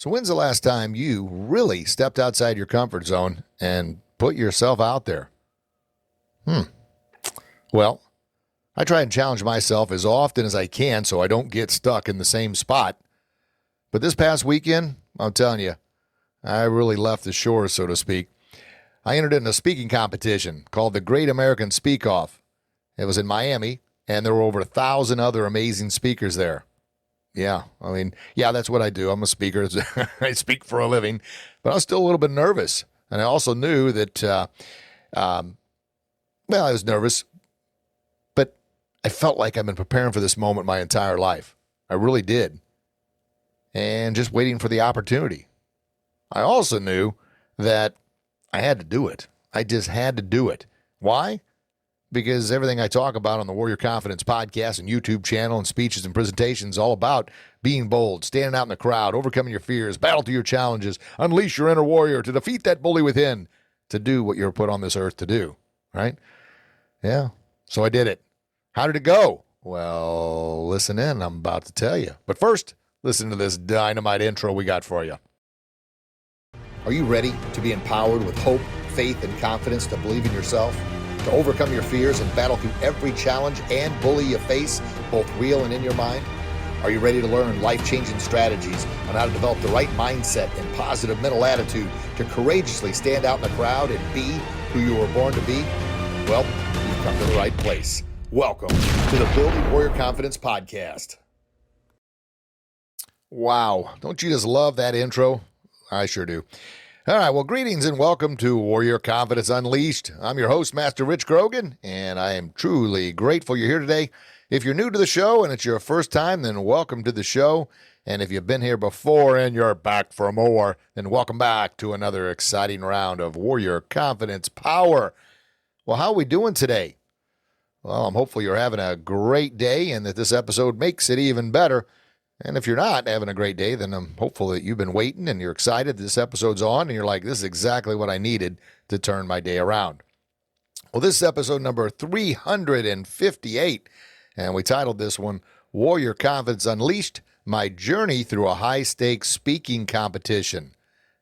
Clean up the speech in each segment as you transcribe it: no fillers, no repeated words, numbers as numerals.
So when's the last time you really stepped outside your comfort zone and put yourself out there? Well, I try and challenge myself as often as I can so I don't get stuck in the same spot. But this past weekend, I'm telling you, I really left the shore, so to speak. I entered in a speaking competition called the Great American Speak Off. It was in Miami, and there were over 1,000 other amazing speakers there. Yeah, that's what I do. I'm a speaker. I speak for a living, but I was still a little bit nervous. And I also knew that, I was nervous, but I felt like I've been preparing for this moment my entire life. I really did. And just waiting for the opportunity. I also knew that I had to do it. I just had to do it. Why? Because everything I talk about on the Warrior Confidence podcast and YouTube channel and speeches and presentations is all about being bold, standing out in the crowd, overcoming your fears, battle through your challenges, unleash your inner warrior to defeat that bully within, to do what you're put on this earth to do, right? Yeah, so I did it. How did it go? Well, listen in. I'm about to tell you. But first, listen to this dynamite intro we got for you. Are you ready to be empowered with hope, faith, and confidence to believe in yourself? To overcome your fears and battle through every challenge and bully you face, both real and in your mind? Are you ready to learn life-changing strategies on how to develop the right mindset and positive mental attitude to courageously stand out in the crowd and be who you were born to be? Well, you've come to the right place. Welcome to the Building Warrior Confidence Podcast. Wow, don't you just love that intro? I sure do. All right, well, greetings and welcome to Warrior Confidence Unleashed. I'm your host, Master Rich Grogan, and I am truly grateful you're here today. If you're new to the show and it's your first time, then welcome to the show. And if you've been here before and you're back for more, then welcome back to another exciting round of Warrior Confidence Power. Well, how are we doing today? Well, I'm hopeful you're having a great day and that this episode makes it even better. And if you're not having a great day, then I'm hopeful that you've been waiting and you're excited this episode's on and you're like, this is exactly what I needed to turn my day around. Well, this is episode number 358, and we titled this one, Warrior Confidence Unleashed, My Journey Through a High-Stakes Speaking Competition.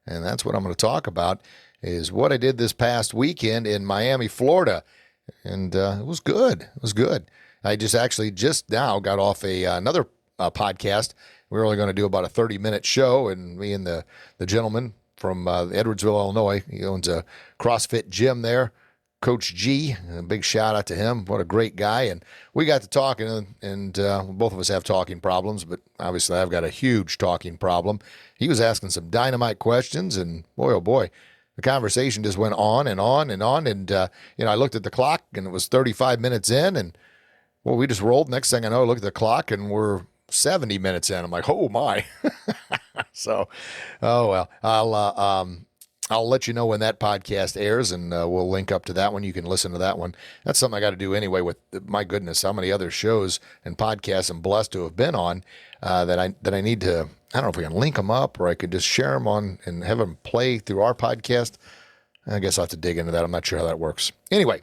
And that's what I'm going to talk about, is what I did this past weekend in Miami, Florida. And it was good. It was good. I just now got off another podcast. We were only going to do about a 30-minute show, and me and the gentleman from Edwardsville, Illinois, he owns a CrossFit gym there, Coach G, a big shout out to him. What a great guy. And we got to talking, and both of us have talking problems, but obviously I've got a huge talking problem. He was asking some dynamite questions, and boy, oh boy, the conversation just went on and on and on. And, I looked at the clock, and it was 35 minutes in, and well, we just rolled. Next thing I know, I look at the clock, and we're 70 minutes in. I'm like, oh my. So, oh well, I'll let you know when that podcast airs, and we'll link up to that one. You can listen to that one. That's something I got to do anyway. With my goodness, how many other shows and podcasts I'm blessed to have been on that I need to. I don't know if we can link them up, or I could just share them on and have them play through our podcast. I guess I'll have to dig into that. I'm not sure how that works. Anyway,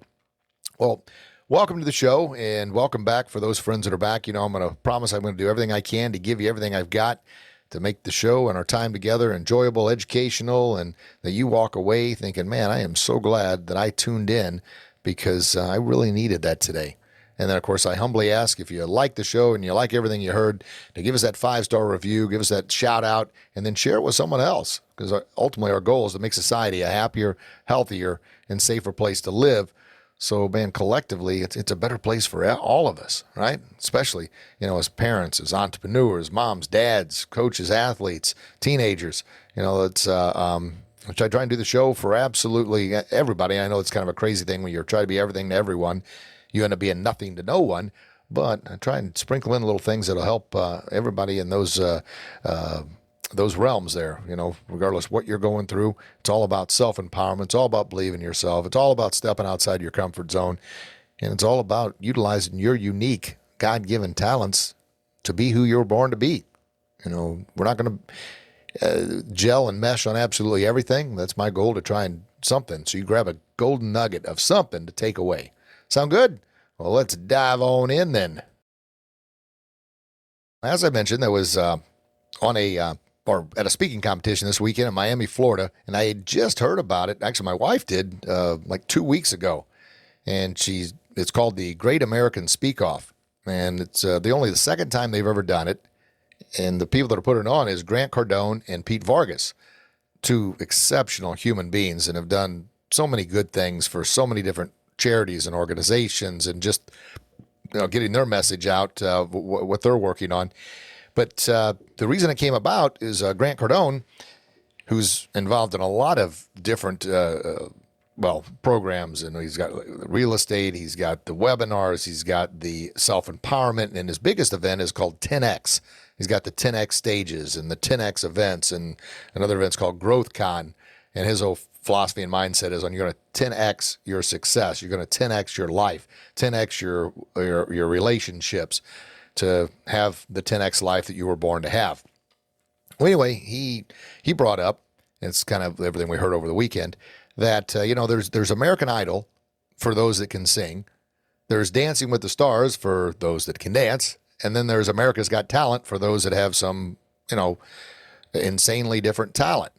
well, welcome to the show, and welcome back for those friends that are back. I'm going to promise I'm going to do everything I can to give you everything I've got to make the show and our time together enjoyable, educational, and that you walk away thinking, man, I am so glad that I tuned in because I really needed that today. And then, of course, I humbly ask if you like the show and you like everything you heard to give us that 5-star review, give us that shout out, and then share it with someone else, because ultimately our goal is to make society a happier, healthier, and safer place to live. So, man, collectively, it's a better place for all of us, right? Especially, as parents, as entrepreneurs, moms, dads, coaches, athletes, teenagers. It's which I try and do the show for absolutely everybody. I know it's kind of a crazy thing when you're trying to be everything to everyone. You end up being nothing to no one. But I try and sprinkle in little things that'll help everybody in those realms there, regardless what you're going through. It's all about self-empowerment. It's all about believing in yourself. It's all about stepping outside your comfort zone. And it's all about utilizing your unique God-given talents to be who you were born to be. We're not going to gel and mesh on absolutely everything. That's my goal, to try and something. So you grab a golden nugget of something to take away. Sound good? Well, let's dive on in then. As I mentioned, there was on a or at a speaking competition this weekend in Miami, Florida, and I had just heard about it. Actually, my wife did like 2 weeks ago, and it's called the Great American Speak Off, and it's the second time they've ever done it. And the people that are putting it on is Grant Cardone and Pete Vargas, two exceptional human beings, and have done so many good things for so many different charities and organizations, and just getting their message out, what they're working on. But the reason it came about is Grant Cardone, who's involved in a lot of different programs, and he's got real estate, he's got the webinars, he's got the self-empowerment, and his biggest event is called 10X. He's got the 10X stages and the 10X events, and another event's called Growth Con. And his whole philosophy and mindset is you're going to 10X your success. You're going to 10X your life, 10X your relationships to have the 10X life that you were born to have. Well, anyway, he brought up, and it's kind of everything we heard over the weekend, that, there's American Idol for those that can sing. There's Dancing with the Stars for those that can dance. And then there's America's Got Talent for those that have some, insanely different talent.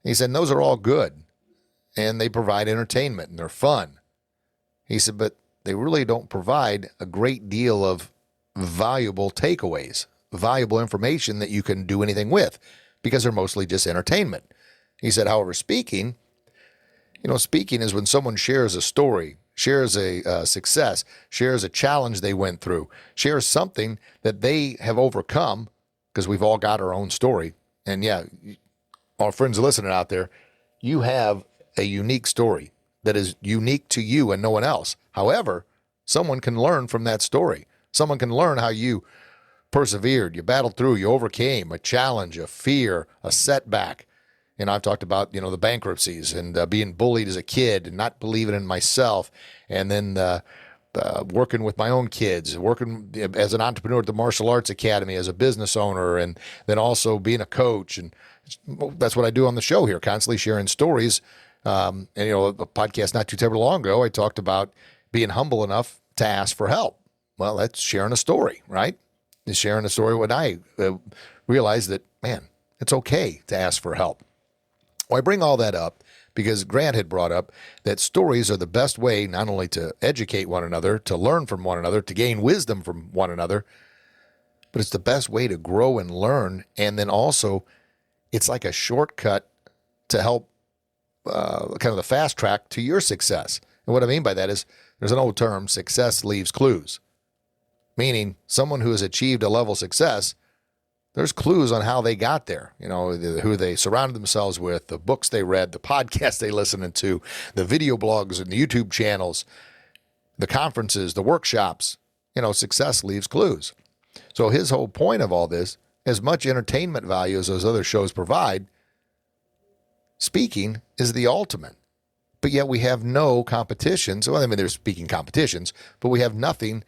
He said, those are all good, and they provide entertainment, and they're fun. He said, but they really don't provide a great deal of valuable takeaways, valuable information that you can do anything with, because they're mostly just entertainment. He said, however, speaking is when someone shares a story, shares a success, shares a challenge they went through, shares something that they have overcome, because we've all got our own story. And yeah, our friends listening out there, you have a unique story that is unique to you and no one else. However, someone can learn from that story. Someone can learn how you persevered, you battled through, you overcame a challenge, a fear, a setback. And I've talked about, the bankruptcies and being bullied as a kid and not believing in myself, and then working with my own kids, working as an entrepreneur at the Martial Arts Academy, as a business owner, and then also being a coach. And that's what I do on the show here, constantly sharing stories. And, a podcast not too terribly long ago, I talked about being humble enough to ask for help. Well, that's sharing a story, right? Is sharing a story when I realized that, man, it's okay to ask for help. Well, I bring all that up because Grant had brought up that stories are the best way not only to educate one another, to learn from one another, to gain wisdom from one another, but it's the best way to grow and learn. And then also, it's like a shortcut to help kind of the fast track to your success. And what I mean by that is there's an old term, success leaves clues, meaning someone who has achieved a level of success, there's clues on how they got there, who they surrounded themselves with, the books they read, the podcasts they listened to, the video blogs and the YouTube channels, the conferences, the workshops. Success leaves clues. So his whole point of all this, as much entertainment value as those other shows provide, speaking is the ultimate. But yet we have no competitions. Well, there's speaking competitions, but we have nothing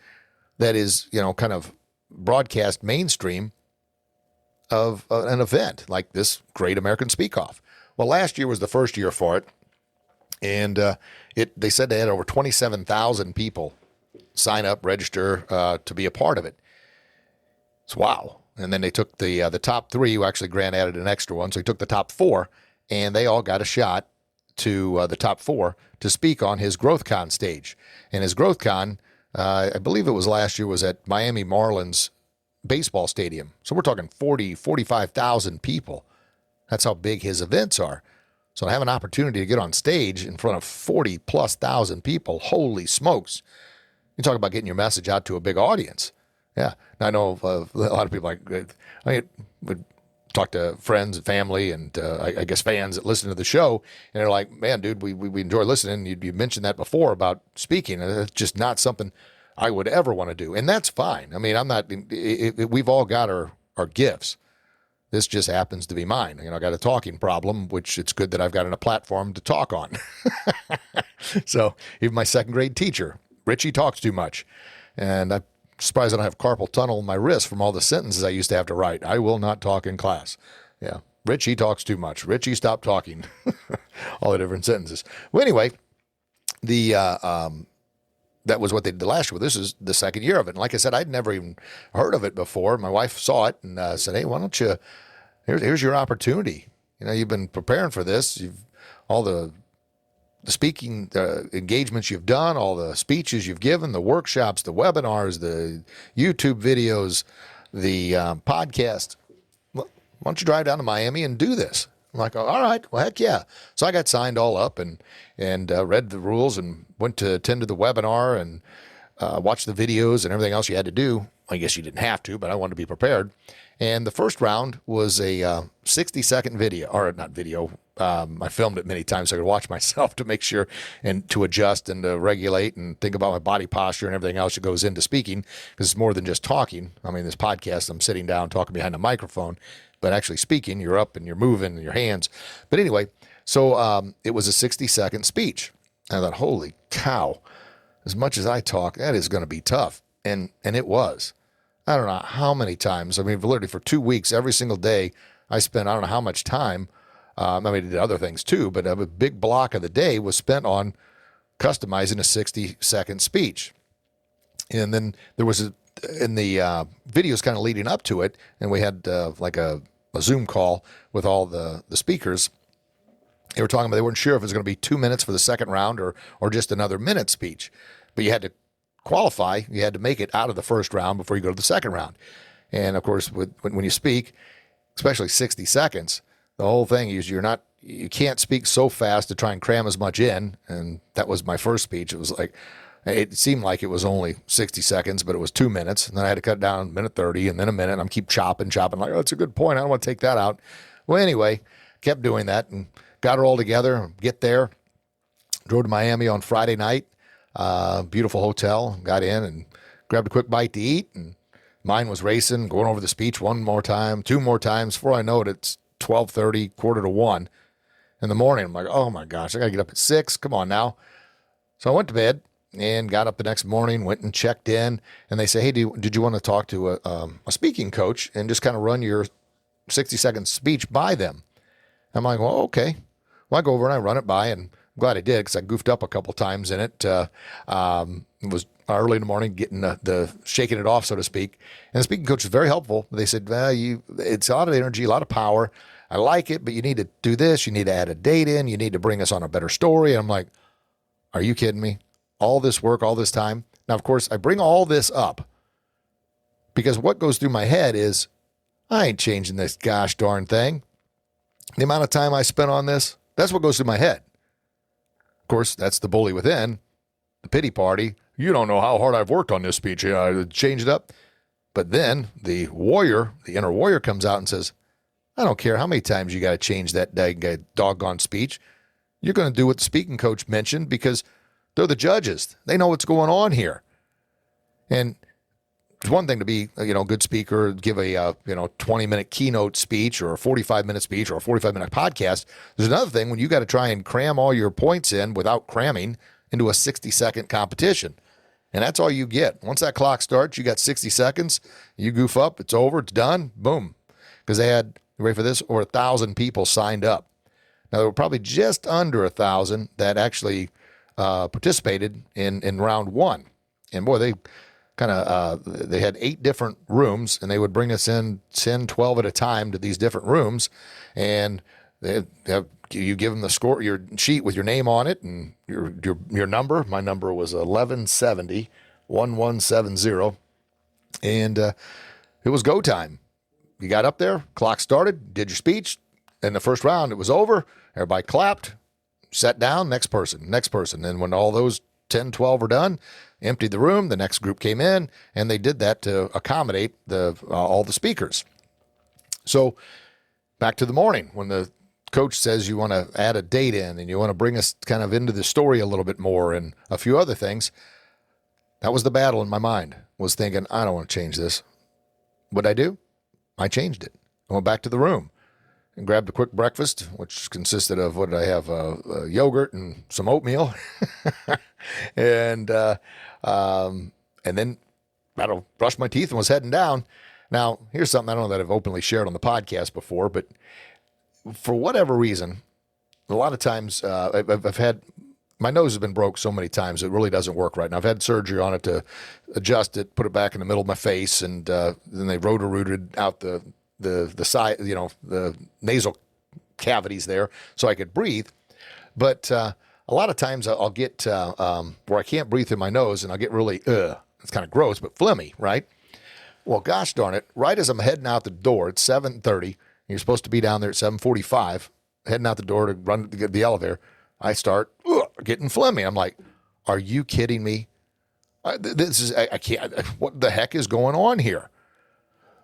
that is, kind of broadcast mainstream of an event like this Great American Speak Off. Well, last year was the first year for it, and they said they had over 27,000 people sign up, register to be a part of it. It's wow. And then they took the top three. Actually, Grant added an extra one, so he took the top four, and they all got a shot to the top four to speak on his Growth Con stage. And his Growth Con, I believe it was last year, was at Miami Marlins baseball stadium. So we're talking 45,000 people. That's how big his events are. So to have an opportunity to get on stage in front of 40,000+ people, holy smokes. You talk about getting your message out to a big audience. Yeah. Now, I know a lot of people I would talk to friends and family and I guess fans that listen to the show, and they're like, man, dude, we enjoy listening. You mentioned that before about speaking, and it's just not something I would ever want to do. And that's fine. I'm not, we've all got our gifts. This just happens to be mine. I got a talking problem, which it's good that I've got a platform to talk on. So even my second grade teacher, Richie, talks too much. And I'm surprised I don't have carpal tunnel in my wrist from all the sentences I used to have to write. I will not talk in class. Yeah. Richie talks too much. Richie, stop talking. All the different sentences. Well, anyway, that was what they did last year. This is the second year of it. And like I said, I'd never even heard of it before. My wife saw it and said, hey, why don't you, here's your opportunity. You've been preparing for this. All the speaking engagements you've done, all the speeches you've given, the workshops, the webinars, the YouTube videos, the podcast. Why don't you drive down to Miami and do this? I'm like, all right, well, heck yeah. So I got signed all up and read the rules and went to attend to the webinar and watch the videos and everything else you had to do. I guess you didn't have to, but I wanted to be prepared. And the first round was a 60-second video, or not video. I filmed it many times so I could watch myself to make sure and to adjust and to regulate and think about my body posture and everything else that goes into speaking, because it's more than just talking. I mean, this podcast, I'm sitting down talking behind a microphone, but actually speaking, you're up and you're moving and your hands. But anyway, so it was a 60-second speech. I thought, holy cow, as much as I talk, that is going to be tough. And it was. I don't know how many times. I mean, literally for 2 weeks, every single day, I spent, I don't know how much time. I mean, I did other things too, but a big block of the day was spent on customizing a 60-second speech. And then there was in the videos kind of leading up to it, and we had like a Zoom call with all the speakers. They were talking about they weren't sure if it was going to be 2 minutes for the second round or just another minute speech. But you had to qualify. You had to make it out of the first round before you go to the second round. And of course, when you speak, especially 60 seconds, the whole thing is you can't speak so fast to try and cram as much in. And that was my first speech. It was like, it seemed like it was only 60 seconds, but it was 2 minutes. And then I had to cut it down a minute 30 and then a minute. And I'm keep chopping, like, oh, that's a good point. I don't want to take that out. Well, anyway, kept doing that and got her all together, get there, drove to Miami on Friday night, beautiful hotel, got in and grabbed a quick bite to eat. And mind was racing, going over the speech one more time, two more times. Before I know it, it's 12:30, quarter to 1 in the morning. I'm like, oh my gosh, I got to get up at 6. Come on now. So I went to bed and got up the next morning, went and checked in. And they say, hey, did you want to talk to a speaking coach and just kind of run your 60-second speech by them? I'm like, well, okay. Well, I go over and I run it by, and I'm glad I did because I goofed up a couple times in it. It was early in the morning, getting the shaking it off, so to speak. And the speaking coach was very helpful. They said, well, it's a lot of energy, a lot of power. I like it, but you need to do this. You need to add a date in. You need to bring us on a better story. And I'm like, are you kidding me? All this work, all this time. Now, of course, I bring all this up because what goes through my head is, I ain't changing this gosh darn thing. The amount of time I spent on this, that's what goes through my head. Of course, that's the bully within, the pity party. You don't know how hard I've worked on this speech. I changed it up. But then the warrior, the inner warrior, comes out and says, I don't care how many times you got to change that doggone speech. You're going to do what the speaking coach mentioned because they're the judges. They know what's going on here. And it's one thing to be, a good speaker, give a 20-minute keynote speech or a 45-minute speech or a 45-minute podcast. There's another thing when you got to try and cram all your points in without cramming into a 60-second competition. And that's all you get. Once that clock starts, you got 60 seconds. You goof up, it's over, it's done, boom. Because they had, you ready for this, over 1,000 people signed up. Now, there were probably just under 1,000 that actually participated in round one. And boy, they they had 8 different rooms, and they would bring us in 10, 12 at a time to these different rooms. And you give them the score, your sheet with your name on it and your number. My number was 1170, 1170. And it was go time. You got up there, clock started, did your speech. In the first round, it was over. Everybody clapped, sat down, next person. And when all those 10, 12 were done, emptied the room, the next group came in, and they did that to accommodate all the speakers. So back to the morning, when the coach says you want to add a date in and you want to bring us kind of into the story a little bit more and a few other things, that was the battle in my mind, was thinking, I don't want to change this. What'd I do? I changed it. I went back to the room and grabbed a quick breakfast, which consisted of, what did I have? Yogurt and some oatmeal. and then I brushed my teeth and was heading down. Now, here's something I don't know that I've openly shared on the podcast before, but for whatever reason, a lot of times I've had, my nose has been broke so many times, it really doesn't work right now. I've had surgery on it to adjust it, put it back in the middle of my face, and then they rotor-rooted out the the side, the nasal cavities there so I could breathe. But a lot of times I'll get where I can't breathe through my nose, and I'll get really, it's kind of gross, but phlegmy, right? Well, gosh darn it, right as I'm heading out the door, it's 7:30, you're supposed to be down there at 7:45, heading out the door to run to get the elevator, I start getting phlegmy. I'm like, are you kidding me? I can't, what the heck is going on here?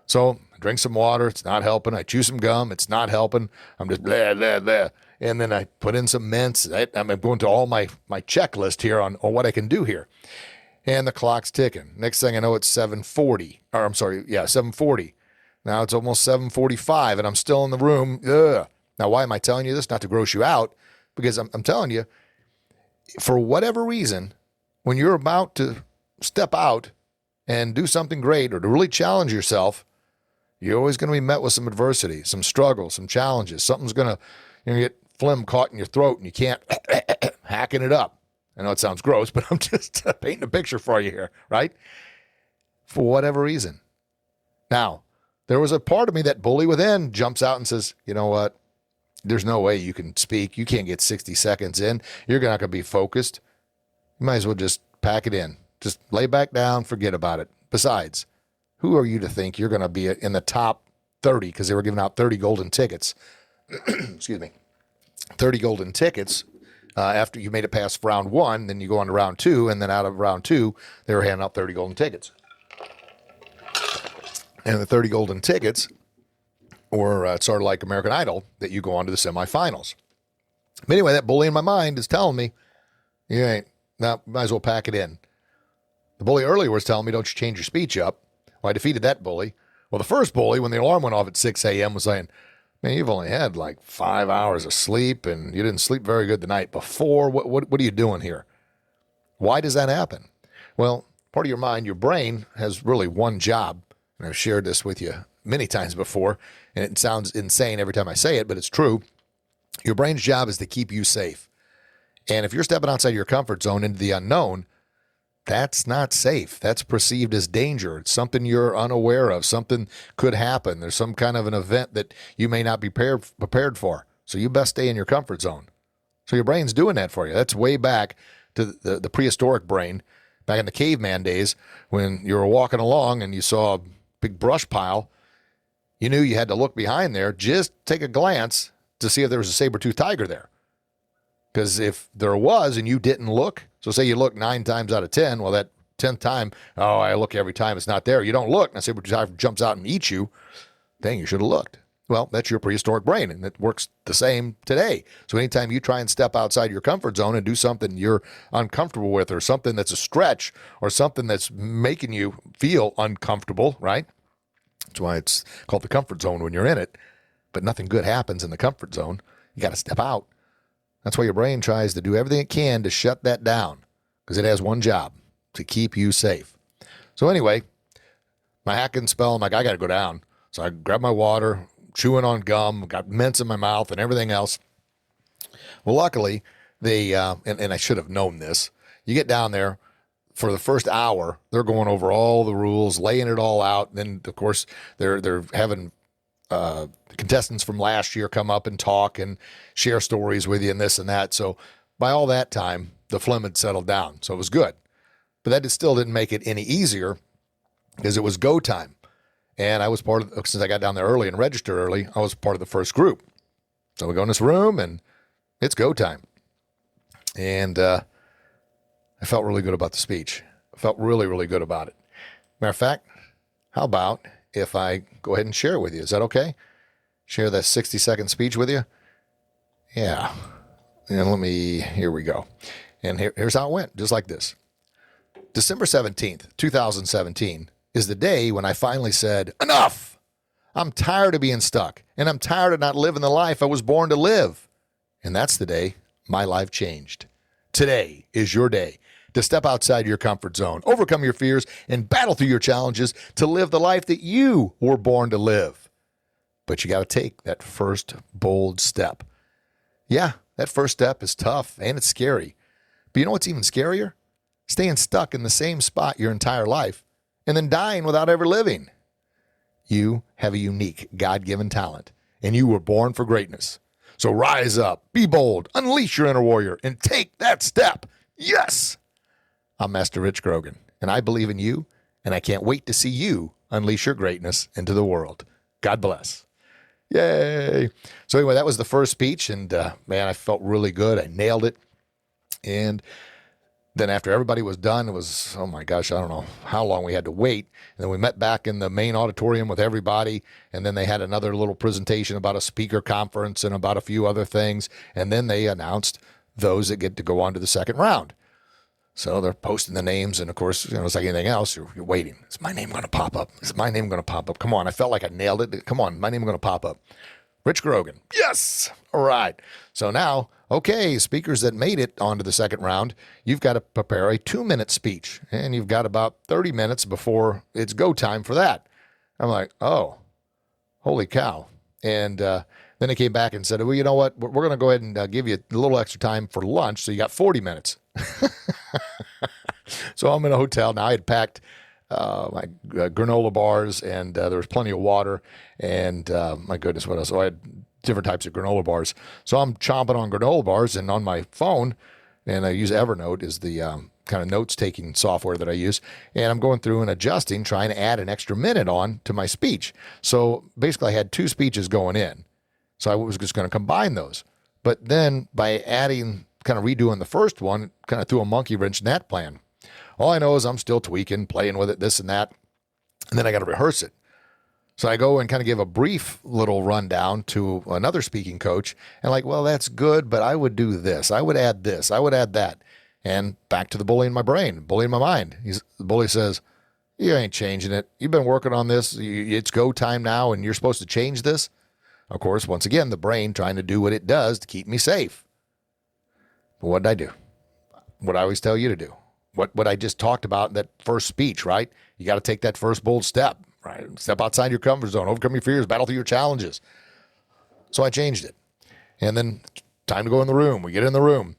So I drink some water. It's not helping. I chew some gum. It's not helping. I'm just blah, blah, blah. And then I put in some mints. I'm going to all my checklist here on what I can do here. And the clock's ticking. Next thing I know, it's 7:40. Or I'm sorry, 7:40. Now it's almost 7:45, and I'm still in the room. Ugh. Now, why am I telling you this? Not to gross you out, because I'm telling you, for whatever reason, when you're about to step out and do something great or to really challenge yourself, you're always going to be met with some adversity, some struggle, some challenges. Something's going to get phlegm caught in your throat and you can't hacking it up. I know it sounds gross, but I'm just painting a picture for you here, right? For whatever reason. Now, there was a part of me, that bully within, jumps out and says, you know what? There's no way you can speak. You can't get 60 seconds in. You're not going to be focused. You might as well just pack it in. Just lay back down, forget about it. Besides, who are you to think you're going to be in the top 30, because they were giving out 30 golden tickets. Excuse me. 30 golden tickets. After you made it past round one, then you go on to round two, and then out of round two, they were handing out 30 golden tickets. And the 30 golden tickets were sort of like American Idol, that you go on to the semifinals. But anyway, that bully in my mind is telling me, you ain't, now might as well pack it in. The bully earlier was telling me, don't you change your speech up. Well, I defeated that bully. Well, the first bully, when the alarm went off at 6 a.m., was saying, man, you've only had like 5 hours of sleep, and you didn't sleep very good the night before. What are you doing here? Why does that happen? Well, part of your mind, your brain, has really one job, and I've shared this with you many times before, and it sounds insane every time I say it, but it's true. Your brain's job is to keep you safe. And if you're stepping outside your comfort zone into the unknown, that's not safe. That's perceived as danger. It's something you're unaware of. Something could happen. There's some kind of an event that you may not be prepared for. So you best stay in your comfort zone. So your brain's doing that for you. That's way back to the prehistoric brain, back in the caveman days, when you were walking along and you saw a big brush pile. You knew you had to look behind there, just take a glance to see if there was a saber-toothed tiger there. Because if there was and you didn't look, so say you look 9 times out of 10, well, that 10th time, oh, I look every time, it's not there. You don't look, and a saber-toothed tiger jumps out and eats you. Dang, you should have looked. Well, that's your prehistoric brain, and it works the same today. So anytime you try and step outside your comfort zone and do something you're uncomfortable with, or something that's a stretch, or something that's making you feel uncomfortable, right? That's why it's called the comfort zone when you're in it. But nothing good happens in the comfort zone. You got to step out. That's why your brain tries to do everything it can to shut that down, because it has one job, to keep you safe. So anyway, my hacking spell, I'm like, I got to go down. So I grab my water, chewing on gum, got mints in my mouth and everything else. Well, luckily, they, and I should have known this, you get down there, for the first hour, they're going over all the rules, laying it all out. And then, of course, they're having contestants from last year come up and talk and share stories with you and this and that. So by all that time, the phlegm had settled down. So it was good. But that still didn't make it any easier, because it was go time. And I was part of, since I got down there early and registered early, I was part of the first group. So we go in this room and it's go time. And I felt really good about the speech. I felt really, really good about it. Matter of fact, how about if I go ahead and share it with you? Is that okay? Share that 60-second speech with you? Yeah. And here we go. And here's how it went, just like this. December 17th, 2017 is the day when I finally said, enough! I'm tired of being stuck, and I'm tired of not living the life I was born to live. And that's the day my life changed. Today is your day to step outside your comfort zone, overcome your fears, and battle through your challenges to live the life that you were born to live. But you got to take that first bold step. Yeah, that first step is tough and it's scary. But you know what's even scarier? Staying stuck in the same spot your entire life and then dying without ever living. You have a unique God-given talent, and you were born for greatness. So rise up, be bold, unleash your inner warrior, and take that step. Yes! I'm Master Rich Grogan, and I believe in you, and I can't wait to see you unleash your greatness into the world. God bless. Yay! So anyway, that was the first speech, and man, I felt really good. I nailed it. And then after everybody was done, it was, oh my gosh, I don't know how long we had to wait. And then we met back in the main auditorium with everybody. And then they had another little presentation about a speaker conference and about a few other things. And then they announced those that get to go on to the second round. So they're posting the names. And of course, it's like anything else. You're waiting. Is my name going to pop up? Is my name going to pop up? Come on. I felt like I nailed it. Come on. My name going to pop up. Rich Grogan. Yes. All right. So now, okay, speakers that made it onto the second round, you've got to prepare a 2-minute speech, and you've got about 30 minutes before it's go time for that. I'm like, oh, holy cow. And then they came back and said, well, you know what? We're going to go ahead and give you a little extra time for lunch. So you got 40 minutes. So I'm in a hotel. Now I had packed my granola bars, and there was plenty of water, and my goodness, what else? So I had different types of granola bars. So I'm chomping on granola bars, and on my phone, and I use Evernote as the kind of notes-taking software that I use, and I'm going through and adjusting, trying to add an extra minute on to my speech. So basically I had 2 speeches going in, so I was just going to combine those. But then by adding, kind of redoing the first one, kind of threw a monkey wrench in that plan. All I know is I'm still tweaking, playing with it, this and that, and then I got to rehearse it. So I go and kind of give a brief little rundown to another speaking coach, and like, well, that's good, but I would do this. I would add this. I would add that. And back to the bully in my brain, bully in my mind. The bully says, you ain't changing it. You've been working on this. It's go time now, and you're supposed to change this. Of course, once again, the brain trying to do what it does to keep me safe. But what did I do? What I always tell you to do. What I just talked about in that first speech, right? You got to take that first bold step, right? Step outside your comfort zone, overcome your fears, battle through your challenges. So I changed it. And then time to go in the room. We get in the room.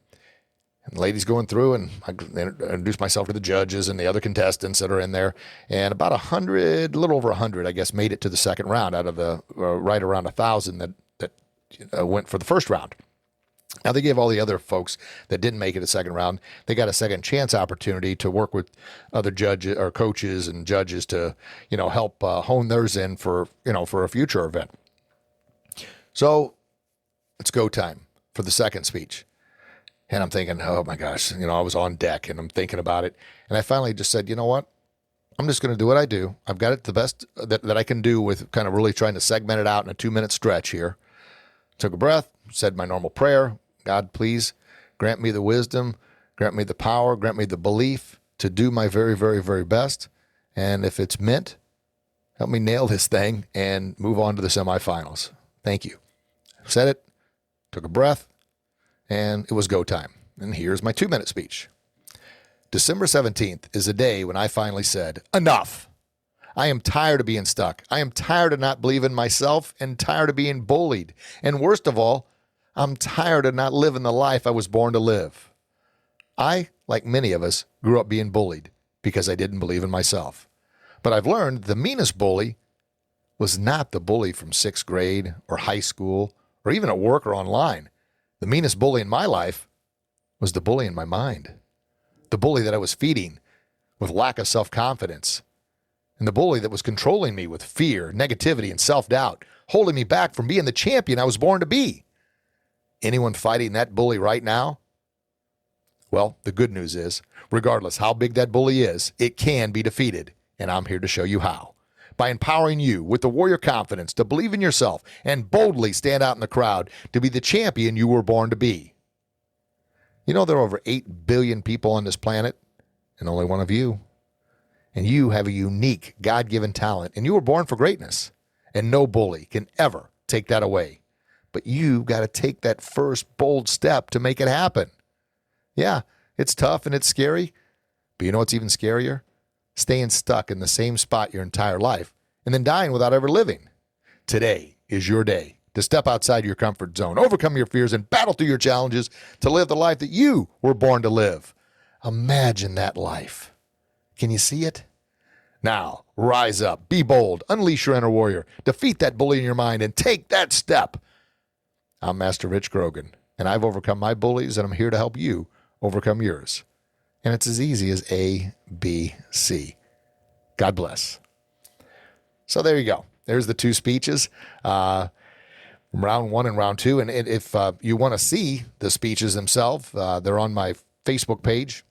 And the lady's going through, and I introduce myself to the judges and the other contestants that are in there. And about 100, a little over 100, I guess, made it to the second round out of the right around 1,000 that went for the first round. Now, they gave all the other folks that didn't make it a second round, they got a second chance opportunity to work with other judges or coaches and judges to, help hone theirs in for a future event. So it's go time for the second speech. And I'm thinking, oh my gosh, I was on deck and I'm thinking about it. And I finally just said, you know what? I'm just going to do what I do. I've got it the best that I can do with kind of really trying to segment it out in a 2-minute stretch here. Took a breath, said my normal prayer. God, please grant me the wisdom, grant me the power, grant me the belief to do my very, very, very best. And if it's meant, help me nail this thing and move on to the semifinals. Thank you. Said it, took a breath, and it was go time. And here's my 2-minute speech. December 17th is a day when I finally said, enough. I am tired of being stuck. I am tired of not believing in myself and tired of being bullied. And worst of all, I'm tired of not living the life I was born to live. I, like many of us, grew up being bullied because I didn't believe in myself. But I've learned the meanest bully was not the bully from 6th grade or high school or even at work or online. The meanest bully in my life was the bully in my mind. The bully that I was feeding with lack of self-confidence. And the bully that was controlling me with fear, negativity, and self-doubt, holding me back from being the champion I was born to be. Anyone fighting that bully right now? Well, the good news is, regardless how big that bully is, it can be defeated, and I'm here to show you how. By empowering you with the warrior confidence to believe in yourself and boldly stand out in the crowd to be the champion you were born to be. There are over 8 billion people on this planet, and only one of you. And you have a unique God-given talent, and you were born for greatness, and no bully can ever take that away. But you got to take that first bold step to make it happen. Yeah, it's tough and it's scary, but you know what's even scarier? Staying stuck in the same spot your entire life and then dying without ever living. Today is your day to step outside your comfort zone, overcome your fears, and battle through your challenges to live the life that you were born to live. Imagine that life. Can you see it? Now, rise up, be bold, unleash your inner warrior, defeat that bully in your mind, and take that step. I'm Master Rich Grogan, and I've overcome my bullies, and I'm here to help you overcome yours. And it's as easy as A, B, C. God bless. So there you go. There's the two speeches, round one and round two. And if you want to see the speeches themselves, they're on my Facebook page,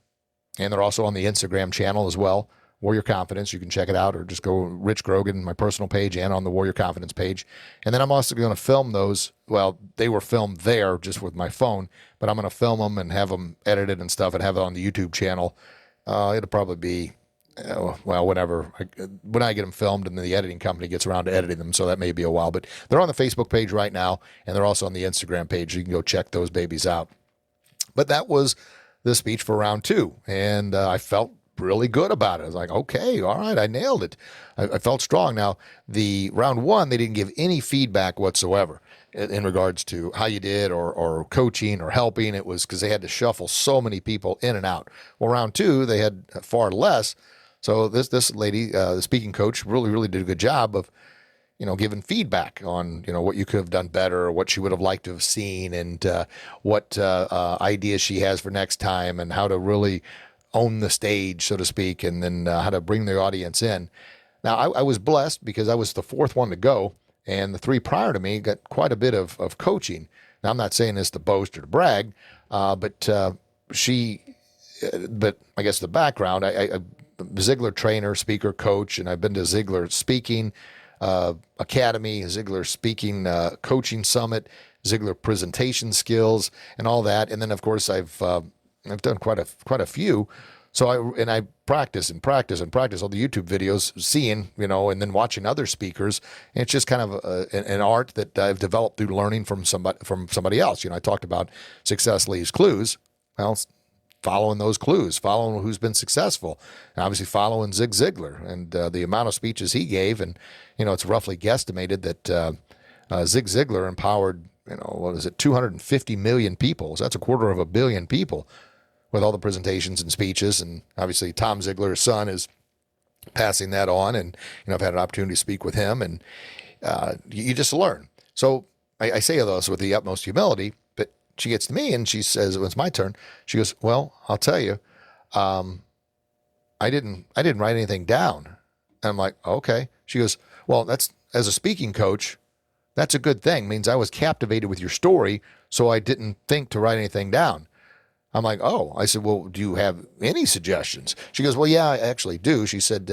and they're also on the Instagram channel as well, Warrior Confidence. You can check it out, or just go Rich Grogan, my personal page, and on the Warrior Confidence page. And then I'm also going to film those. Well, they were filmed there just with my phone, but I'm going to film them and have them edited and stuff and have it on the YouTube channel. It'll probably be, whenever, when I get them filmed and then the editing company gets around to editing them, so that may be a while. But they're on the Facebook page right now, and they're also on the Instagram page. You can go check those babies out. But that was the speech for round two, and I felt really good about it. I was like, okay, all right, I nailed it. I felt strong. Now, the round one, they didn't give any feedback whatsoever in regards to how you did or coaching or helping. It was because they had to shuffle so many people in and out. Well, round two, they had far less. So this lady, the speaking coach, really did a good job of, giving feedback on, what you could have done better, or what she would have liked to have seen, and what ideas she has for next time, and how to really own the stage, so to speak, and then how to bring the audience in. Now, I was blessed because I was the fourth one to go, and the three prior to me got quite a bit of coaching. Now, I'm not saying this to boast or to brag, but I guess the background, I'm a Ziegler trainer, speaker, coach, and I've been to Ziegler Speaking Academy, Ziegler Speaking Coaching Summit, Ziegler Presentation Skills, and all that. And then, of course, I've done quite a few. So I practice all the YouTube videos, seeing, and then watching other speakers. And it's just kind of an art that I've developed through learning from somebody else. I talked about success leaves clues. Well, following those clues, following who's been successful, and obviously following Zig Ziglar and the amount of speeches he gave. And, it's roughly guesstimated that Zig Ziglar empowered, 250 million people. So that's 250 million people with all the presentations and speeches. And obviously Tom Ziglar, his son, is passing that on. And, I've had an opportunity to speak with him, and you just learn. So I say this with the utmost humility, but she gets to me and she says, when it's my turn, she goes, well, I'll tell you, I didn't write anything down. And I'm like, okay. She goes, well, that's, as a speaking coach, that's a good thing. It means I was captivated with your story, so I didn't think to write anything down. I'm like, oh. I said, well, do you have any suggestions? She goes, well, yeah, I actually do. She said,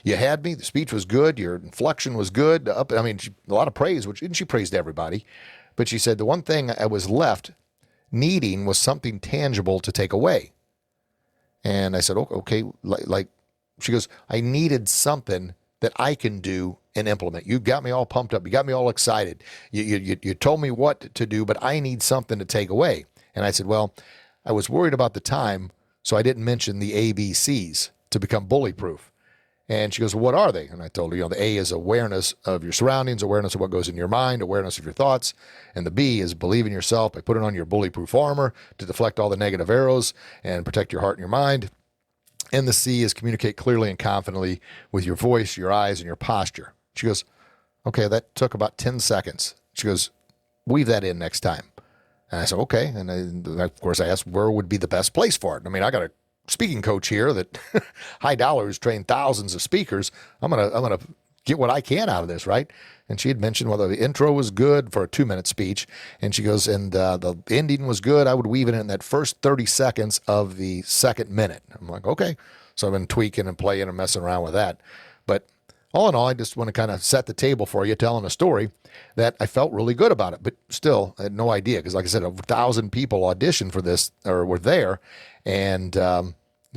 you had me. The speech was good. Your inflection was good. A lot of praise, and she praised everybody. But she said, the one thing I was left needing was something tangible to take away. And I said, okay, like, she goes, I needed something that I can do and implement. You got me all pumped up. You got me all excited. You told me what to do, but I need something to take away. And I said, well, I was worried about the time, so I didn't mention the ABCs to become bully proof. And she goes, well, what are they? And I told her, the A is awareness of your surroundings, awareness of what goes in your mind, awareness of your thoughts. And the B is believe in yourself by putting on your bully-proof armor to deflect all the negative arrows and protect your heart and your mind. And the C is communicate clearly and confidently with your voice, your eyes, and your posture. She goes, okay, that took about 10 seconds. She goes, weave that in next time. And I said, okay. And of course, I asked where would be the best place for it. I mean, I got a speaking coach here that high dollars train thousands of speakers. I'm gonna get what I can out of this, right? And she had mentioned whether the intro was good for a 2-minute speech, and she goes, and the ending was good. I would weave it in that first 30 seconds of the second minute. I'm like, okay. So I've been tweaking and playing and messing around with that. But all in all, I just want to kind of set the table for you, telling a story that I felt really good about it, but still I had no idea. Because like I said, 1,000 people auditioned for this or were there, and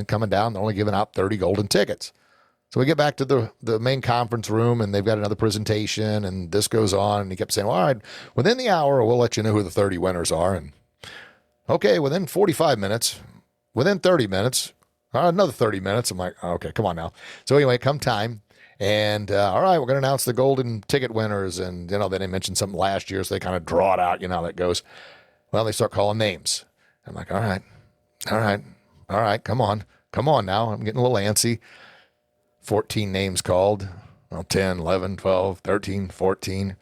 coming down, they're only giving out 30 golden tickets. So we get back to the main conference room, and they've got another presentation, and this goes on. And he kept saying, well, all right, within the hour, we'll let you know who the 30 winners are. And okay, within 45 minutes, within 30 minutes, another 30 minutes. I'm like, okay, come on now. So anyway, come time. And all right, we're going to announce the golden ticket winners. And, then they mentioned something last year, so they kind of draw it out, how that goes. Well, they start calling names. I'm like, all right, come on now. I'm getting a little antsy. 14 names called. Well, 10, 11, 12, 13, 14.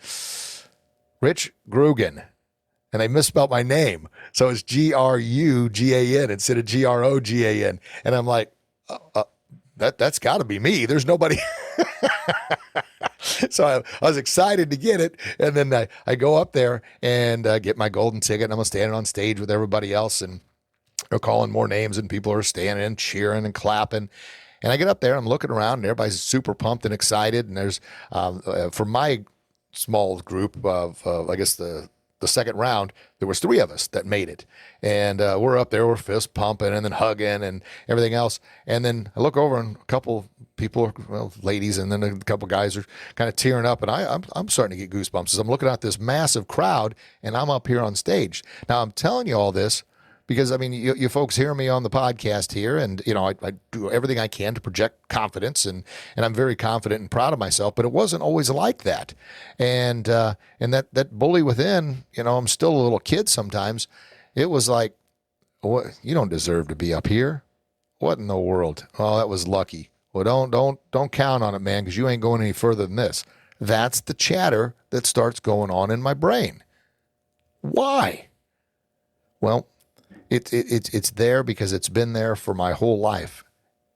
Rich Grogan. And they misspelled my name. So it's Grugan instead of Grogan. And I'm like, that's got to be me. There's nobody. So I was excited to get it. And then I go up there and get my golden ticket. And I'm standing on stage with everybody else. And they're calling more names. And people are standing and cheering and clapping. And I get up there. I'm looking around. And everybody's super pumped and excited. And there's, for my small group of, I guess, the second round, there was 3 of us that made it. And we're up there, we're fist pumping and then hugging and everything else. And then I look over and a couple people, well, ladies, and then a couple guys are kind of tearing up. And I'm starting to get goosebumps as I'm looking at this massive crowd and I'm up here on stage. Now, I'm telling you all this because, I mean, you folks hear me on the podcast here, and, you know, I do everything I can to project confidence, and I'm very confident and proud of myself, but it wasn't always like that. And that bully within, you know, I'm still a little kid sometimes. It was like, what, you don't deserve to be up here. What in the world? Oh, that was lucky. Well, don't count on it, man, because you ain't going any further than this. That's the chatter that starts going on in my brain. Why? Well, it's there because it's been there for my whole life.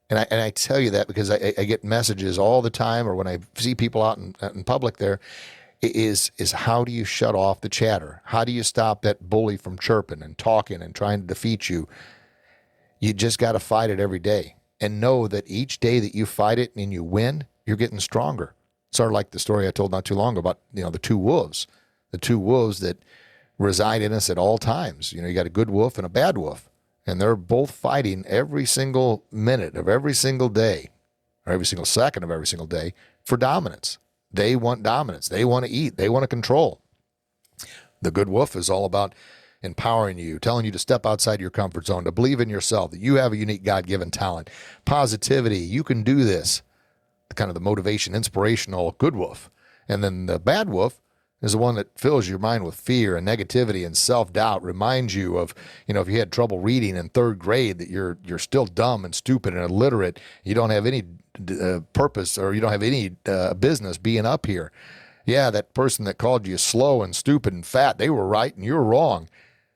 And I tell you that because I get messages all the time, or when I see people out in public there, is how do you shut off the chatter? How do you stop that bully from chirping and talking and trying to defeat you? You just got to fight it every day and know that each day that you fight it and you win, you're getting stronger. Sort of like the story I told not too long ago about, you know, the two wolves that reside in us at all times. You know, you got a good wolf and a bad wolf, and they're both fighting every single minute of every single day, or every single second of every single day, for dominance. They want dominance. They want to eat. They want to control. The good wolf is all about empowering you, telling you to step outside your comfort zone, to believe in yourself, that you have a unique God-given talent, positivity, you can do this, kind of the motivation, inspirational good wolf. And then the bad wolf is the one that fills your mind with fear and negativity and self-doubt, reminds you of, you know, if you had trouble reading in 3rd grade, that you're still dumb and stupid and illiterate. You don't have any purpose, or you don't have any business being up here. Yeah, that person that called you slow and stupid and fat, they were right and you're wrong.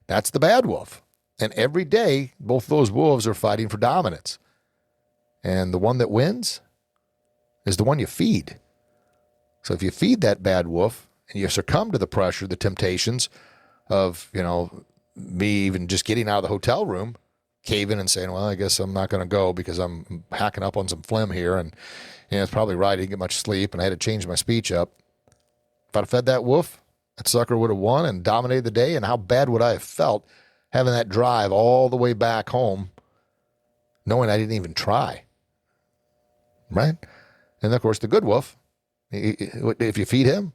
That's the bad wolf. And every day, both those wolves are fighting for dominance. And the one that wins is the one you feed. So if you feed that bad wolf, and you succumb to the pressure, the temptations of, you know, me even just getting out of the hotel room, caving and saying, well, I guess I'm not going to go because I'm hacking up on some phlegm here. And, you know, it's probably right. I didn't get much sleep and I had to change my speech up. If I'd fed that wolf, that sucker would have won and dominated the day. And how bad would I have felt having that drive all the way back home, knowing I didn't even try, right? And, of course, the good wolf, if you feed him.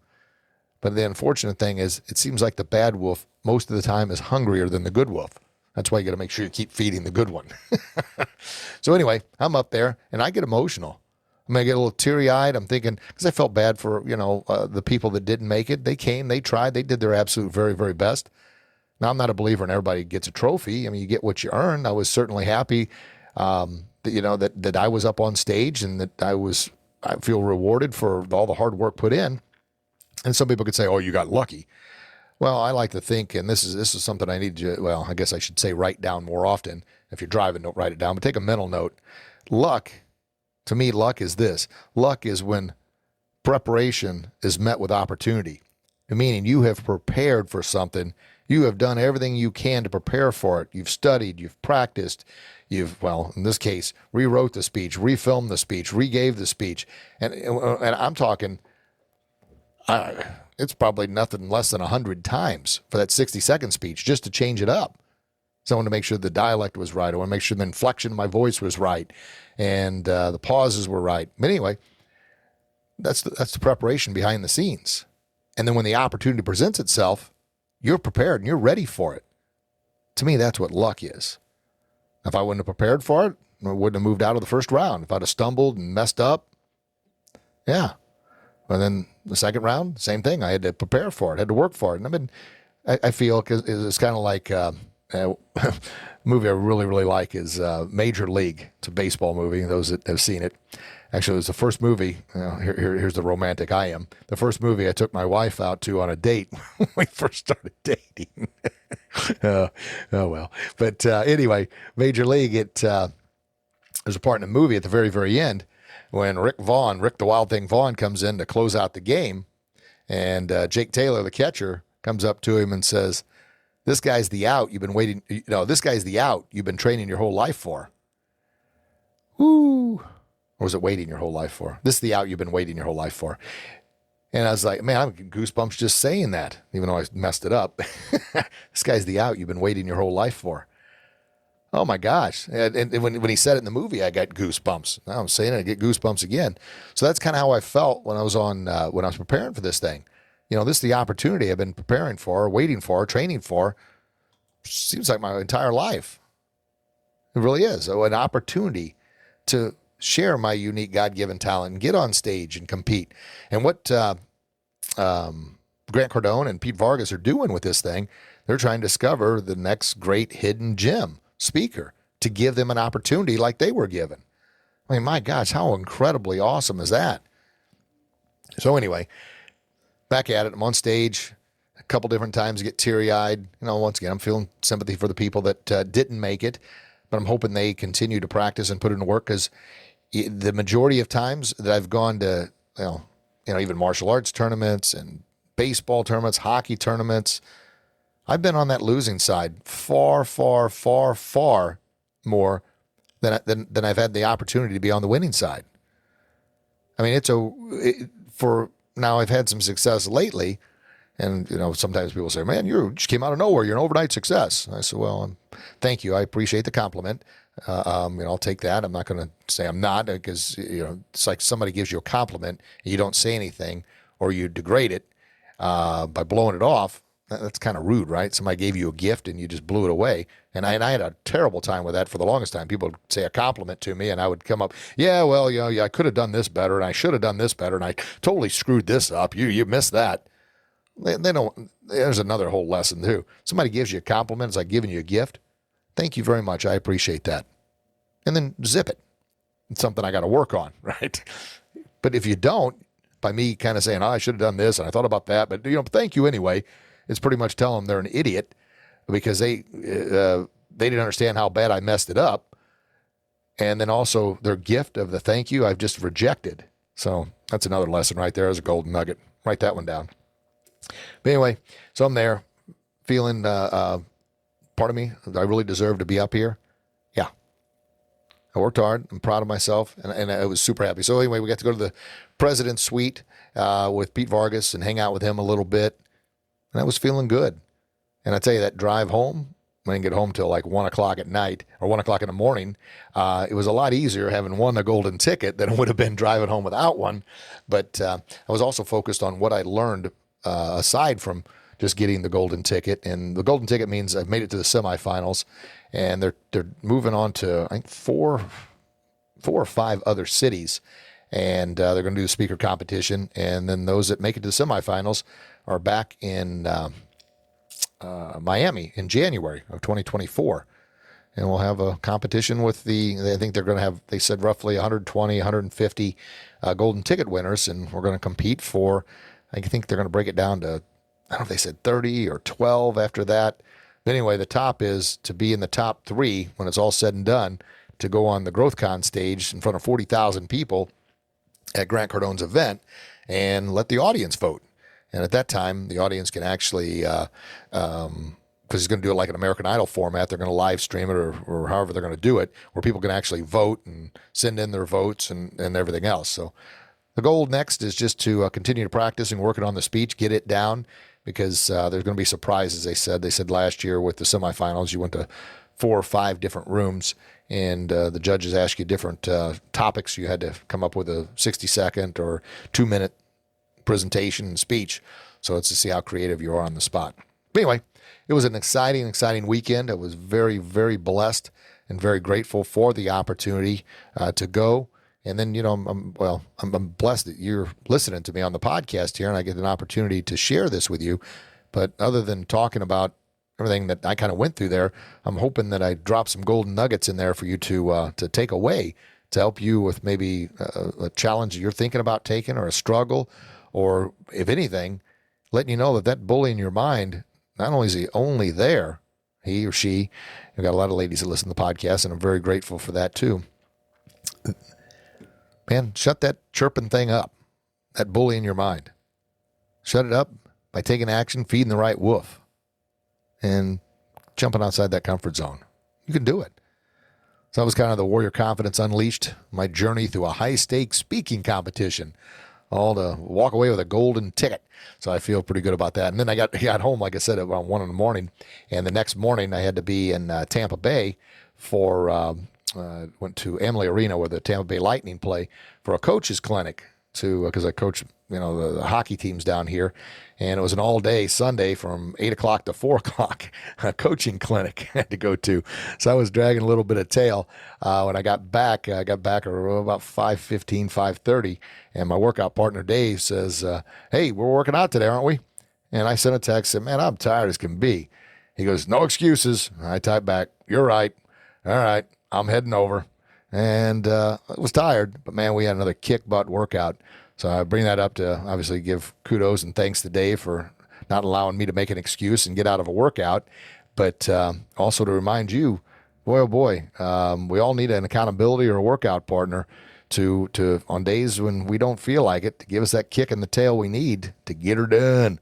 But the unfortunate thing is, it seems like the bad wolf most of the time is hungrier than the good wolf. That's why you got to make sure you keep feeding the good one. So anyway, I'm up there and I get emotional. I'm going to get a little teary-eyed. I'm thinking, because I felt bad for, you know, the people that didn't make it. They came, they tried, they did their absolute very, very best. Now, I'm not a believer in everybody gets a trophy. I mean, you get what you earn. I was certainly happy that, you know, that I was up on stage and that I feel rewarded for all the hard work put in. And some people could say, oh, you got lucky. Well, I like to think, and this is something I need to, well, I guess I should say write down more often. If you're driving, don't write it down, but take a mental note. Luck, to me, luck is this. Luck is when preparation is met with opportunity, meaning you have prepared for something. You have done everything you can to prepare for it. You've studied, you've practiced, well, in this case, rewrote the speech, refilmed the speech, regave the speech. And I'm talking, it's probably nothing less than 100 times for that 60-second speech just to change it up. So I want to make sure the dialect was right. I want to make sure the inflection of my voice was right and the pauses were right. But anyway, that's the preparation behind the scenes. And then when the opportunity presents itself, you're prepared and you're ready for it. To me, that's what luck is. If I wouldn't have prepared for it, I wouldn't have moved out of the first round. If I'd have stumbled and messed up, yeah. And then the second round, same thing. I had to prepare for it, had to work for it. And I feel it's kind of like movie I really, really like is Major League. It's a baseball movie, those that have seen it. Actually, it was the first movie. Here's the romantic I am. The first movie I took my wife out to on a date when we first started dating. Oh well. But anyway, Major League, there's a part in the movie at the very, very end when Rick the Wild Thing Vaughn, comes in to close out the game. And Jake Taylor, the catcher, comes up to him and says, this guy's the out you've been waiting. This guy's the out you've been training your whole life for. Woo. Or was it waiting your whole life for? This is the out you've been waiting your whole life for. And I was like, man, I'm getting goosebumps just saying that, even though I messed it up. This guy's the out you've been waiting your whole life for. Oh my gosh. And when he said it in the movie, I got goosebumps. Now I'm saying it, I get goosebumps again. So that's kind of how I felt when I was preparing for this thing. This is the opportunity I've been preparing for, waiting for, training for. Seems like my entire life. It really is. So an opportunity to share my unique God-given talent and get on stage and compete. And what Grant Cardone and Pete Vargas are doing with this thing, they're trying to discover the next great hidden gem speaker to give them an opportunity like they were given. I mean, my gosh, how incredibly awesome is that? So anyway, back at it. I'm on stage a couple different times, get teary-eyed. Once again, I'm feeling sympathy for the people that didn't make it, but I'm hoping they continue to practice and put in work, because the majority of times that I've gone to, even martial arts tournaments and baseball tournaments, hockey tournaments, I've been on that losing side far, far, far, far more than I've had the opportunity to be on the winning side. I mean, now I've had some success lately, and sometimes people say, "Man, you just came out of nowhere. You're an overnight success." I said, "Well, thank you. I appreciate the compliment. I'll take that. I'm not going to say I'm not, because it's like somebody gives you a compliment and you don't say anything, or you degrade it by blowing it off. That's kind of rude, right? Somebody gave you a gift and you just blew it away. And I had a terrible time with that for the longest time. People would say a compliment to me and I would come up, yeah, well, I could have done this better and I should have done this better and I totally screwed this up. You missed that. They don't. There's another whole lesson too. Somebody gives you a compliment, it's like giving you a gift. Thank you very much. I appreciate that. And then zip it. It's something I got to work on, right? But if you don't, by me kind of saying, I should have done this and I thought about that, but thank you anyway, it's pretty much telling them they're an idiot, because they didn't understand how bad I messed it up. And then also their gift of the thank you, I've just rejected. So that's another lesson right there as a golden nugget. Write that one down. But anyway, so I'm there feeling, part of me, I really deserve to be up here. Yeah. I worked hard. I'm proud of myself. And I was super happy. So anyway, we got to go to the president's suite with Pete Vargas and hang out with him a little bit. And I was feeling good. And I tell you, that drive home, I didn't get home till like 1 o'clock at night or 1 o'clock in the morning. It was a lot easier having won the golden ticket than it would have been driving home without one. But I was also focused on what I learned aside from just getting the golden ticket. And the golden ticket means I've made it to the semifinals, and they're moving on to, I think, four or five other cities. And they're going to do the speaker competition. And then those that make it to the semifinals are back in Miami in January of 2024. And we'll have a competition with I think they're going to have, they said roughly 120, 150 golden ticket winners. And we're going to compete for, I think they're going to break it down to, I don't know if they said 30 or 12 after that. But anyway, the top is to be in the top 3 when it's all said and done, to go on the GrowthCon stage in front of 40,000 people at Grant Cardone's event and let the audience vote. And at that time, the audience can actually, because he's going to do it like an American Idol format, they're going to live stream it or however they're going to do it, where people can actually vote and send in their votes and everything else. So the goal next is just to continue to practice and working on the speech, get it down, because there's going to be surprises, they said. They said last year with the semifinals, you went to 4 or 5 different rooms, and the judges asked you different topics. You had to come up with a 60-second or 2-minute presentation and speech. So it's to see how creative you are on the spot. But anyway, it was an exciting weekend. I was very, very blessed and very grateful for the opportunity to go. And then, I'm blessed that you're listening to me on the podcast here, and I get an opportunity to share this with you. But other than talking about everything that I kind of went through there, I'm hoping that I drop some golden nuggets in there for you to take away to help you with maybe a challenge you're thinking about taking or a struggle, or if anything, letting you know that that bully in your mind, not only is he only there, he or she, I've got a lot of ladies that listen to the podcast, and I'm very grateful for that too. Man, shut that chirping thing up, that bully in your mind. Shut it up by taking action, feeding the right wolf, and jumping outside that comfort zone. You can do it. So that was kind of the Warrior Confidence Unleashed, my journey through a high-stakes speaking competition, all to walk away with a golden ticket. So I feel pretty good about that. And then I got home, like I said, around 1 in the morning, and the next morning I had to be in Tampa Bay for went to Amalie Arena where the Tampa Bay Lightning play for a coach's clinic because I coach the hockey teams down here, and it was an all-day Sunday from 8 o'clock to 4 o'clock, a coaching clinic I had to go to. So I was dragging a little bit of tail. When I got back about 5:15, 5:30, and my workout partner Dave says, hey, we're working out today, aren't we? And I sent a text, said, man, I'm tired as can be. He goes, no excuses. I typed back, you're right. All right, I'm heading over. And I was tired, but man, we had another kick butt workout. So I bring that up to obviously give kudos and thanks to Dave for not allowing me to make an excuse and get out of a workout, but also to remind you, boy, oh boy, we all need an accountability or a workout partner to on days when we don't feel like it, to give us that kick in the tail we need to get her done.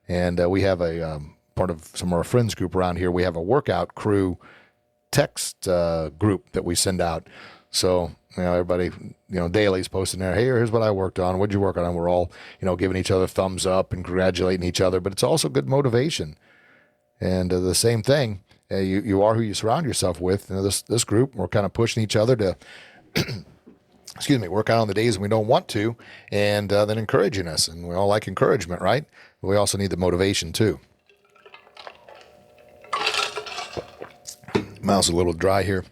And we have a part of some of our friends group around here. We have a workout crew text group that we send out. So, everybody, daily's posting there, hey, here's what I worked on. What'd you work on? And we're all, giving each other thumbs up and congratulating each other, but it's also good motivation. And the same thing, you are who you surround yourself with. This group, we're kind of pushing each other to, work out on the days when we don't want to, and then encouraging us. And we all like encouragement, right? But we also need the motivation too. Mouth's a little dry here.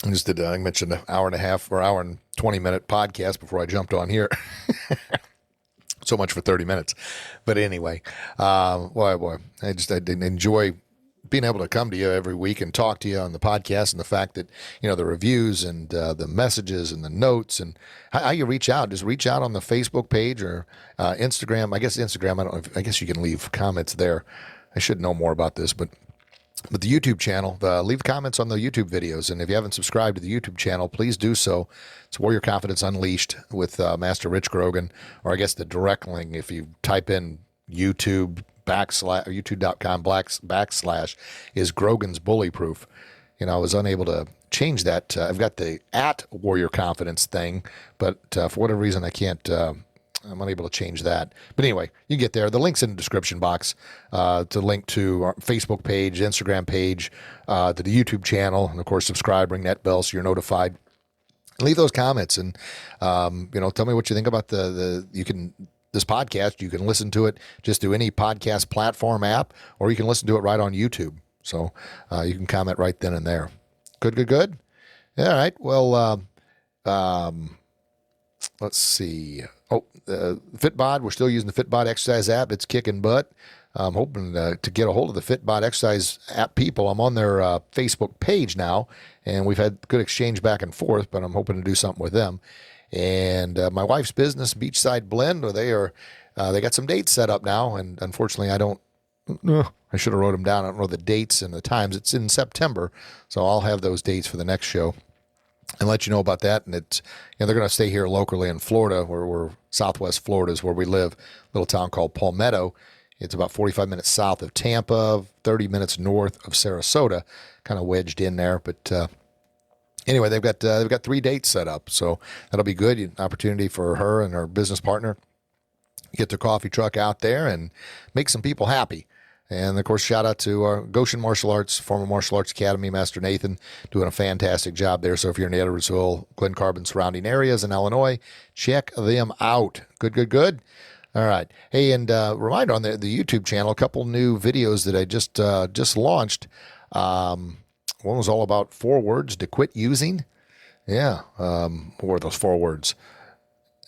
I just did, I mentioned an hour and a half or hour and 20-minute podcast before I jumped on here. So much for 30 minutes. But anyway, boy, I enjoy being able to come to you every week and talk to you on the podcast, and the fact that, the reviews and the messages and the notes and how you reach out. Just reach out on the Facebook page or Instagram. I guess Instagram, I guess you can leave comments there. I should know more about this, but the YouTube channel, leave comments on the YouTube videos. And if you haven't subscribed to the YouTube channel, please do so. It's Warrior Confidence Unleashed with Master Rich Grogan, or I guess the direct link, if you type in YouTube / youtube.com/ is Grogan's Bully Proof. I was unable to change that. I've got the @Warrior Confidence thing, but for whatever reason, I can't. I'm unable to change that. But anyway, you can get there. The link's in the description box to link to our Facebook page, Instagram page, to the YouTube channel, and of course, subscribe, ring that bell so you're notified. Leave those comments and tell me what you think about this podcast. You can listen to it just through any podcast platform app, or you can listen to it right on YouTube. So you can comment right then and there. Good. All right. Well, let's see. Fitbod, we're still using the Fitbod exercise app. It's kicking butt. I'm hoping to get a hold of the Fitbod exercise app people. I'm on their Facebook page now, and we've had good exchange back and forth, but I'm hoping to do something with them. And my wife's business, Beachside Blend, they got some dates set up now, and unfortunately I should have wrote them down. I don't know the dates and the times. It's in September, so I'll have those dates for the next show and let you know about that. And it's, they're going to stay here locally in Florida, where we're Southwest Florida is where we live, a little town called Palmetto. It's about 45 minutes south of Tampa, 30 minutes north of Sarasota, kind of wedged in there. But anyway, they've got 3 dates set up, so that'll be good. An opportunity for her and her business partner to get their coffee truck out there and make some people happy. And, of course, shout out to our Goshen Martial Arts, former Martial Arts Academy, Master Nathan, doing a fantastic job there. So if you're in the Edwardsville, Glen Carbon surrounding areas in Illinois, check them out. Good. All right. Hey, and reminder on the YouTube channel, a couple new videos that I just launched. One was all about 4 words to quit using. Yeah. What were those 4 words?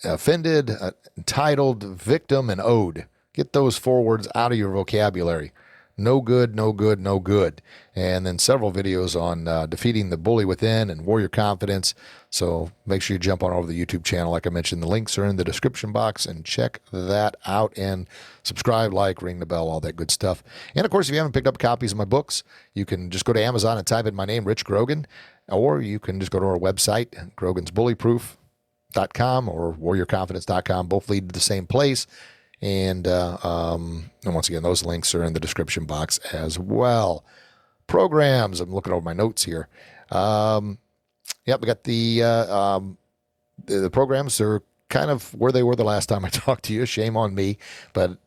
Offended, entitled, victim, and owed. Get those 4 words out of your vocabulary. No good, no good, no good. And then several videos on defeating the bully within and warrior confidence. So make sure you jump on over to the YouTube channel. Like I mentioned, the links are in the description box, and check that out and subscribe, like, ring the bell, all that good stuff. And of course, if you haven't picked up copies of my books, you can just go to Amazon and type in my name, Rich Grogan, or you can just go to our website, grogansbullyproof.com or warriorconfidence.com. Both lead to the same place. And once again, those links are in the description box as well. Programs. I'm looking over my notes here. Yep, we got the programs are kind of where they were the last time I talked to you. Shame on me, but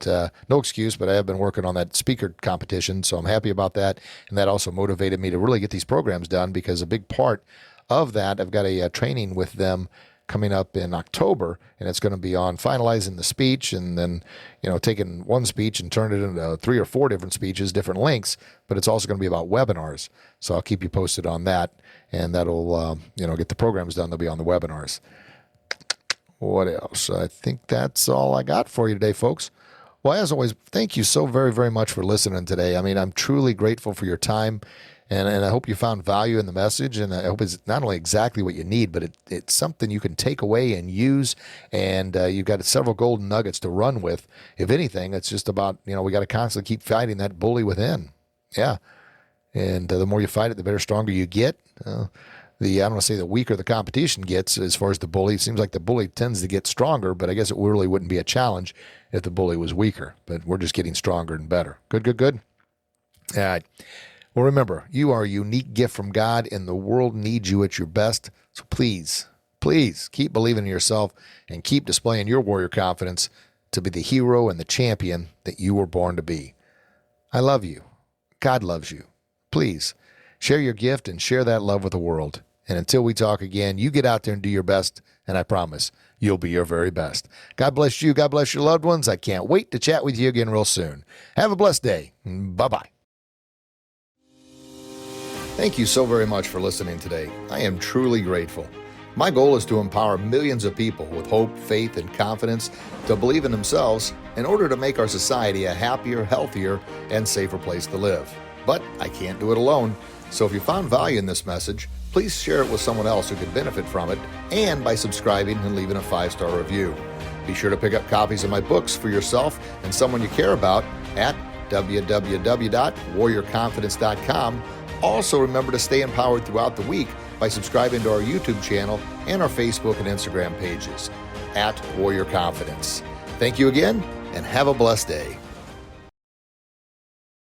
no excuse. But I have been working on that speaker competition, so I'm happy about that. And that also motivated me to really get these programs done, because a big part of that, I've got a training with them coming up in October, and it's going to be on finalizing the speech, and then, taking one speech and turn it into 3 or 4 different speeches, different lengths. But it's also going to be about webinars, so I'll keep you posted on that, and that'll get the programs done. They'll be on the webinars. What else? I think that's all I got for you today, folks. Well, as always, thank you so very, very much for listening today. I mean, I'm truly grateful for your time. And I hope you found value in the message, and I hope it's not only exactly what you need, but it's something you can take away and use, and you've got several golden nuggets to run with. If anything, it's just about, we got to constantly keep fighting that bully within. Yeah. And the more you fight it, the better, stronger you get. I don't want to say the weaker the competition gets as far as the bully. It seems like the bully tends to get stronger, but I guess it really wouldn't be a challenge if the bully was weaker. But we're just getting stronger and better. Good, good, good. All right. Well, remember, you are a unique gift from God, and the world needs you at your best. So please, please keep believing in yourself and keep displaying your warrior confidence to be the hero and the champion that you were born to be. I love you. God loves you. Please share your gift and share that love with the world. And until we talk again, you get out there and do your best, and I promise you'll be your very best. God bless you. God bless your loved ones. I can't wait to chat with you again real soon. Have a blessed day. Bye-bye. Thank you so very much for listening today. I am truly grateful. My goal is to empower millions of people with hope, faith, and confidence to believe in themselves in order to make our society a happier, healthier, and safer place to live. But I can't do it alone. So if you found value in this message, please share it with someone else who could benefit from it, and by subscribing and leaving a 5-star review. Be sure to pick up copies of my books for yourself and someone you care about at www.warriorconfidence.com. Also, remember to stay empowered throughout the week by subscribing to our YouTube channel and our Facebook and Instagram pages at Warrior Confidence. Thank you again, and have a blessed day.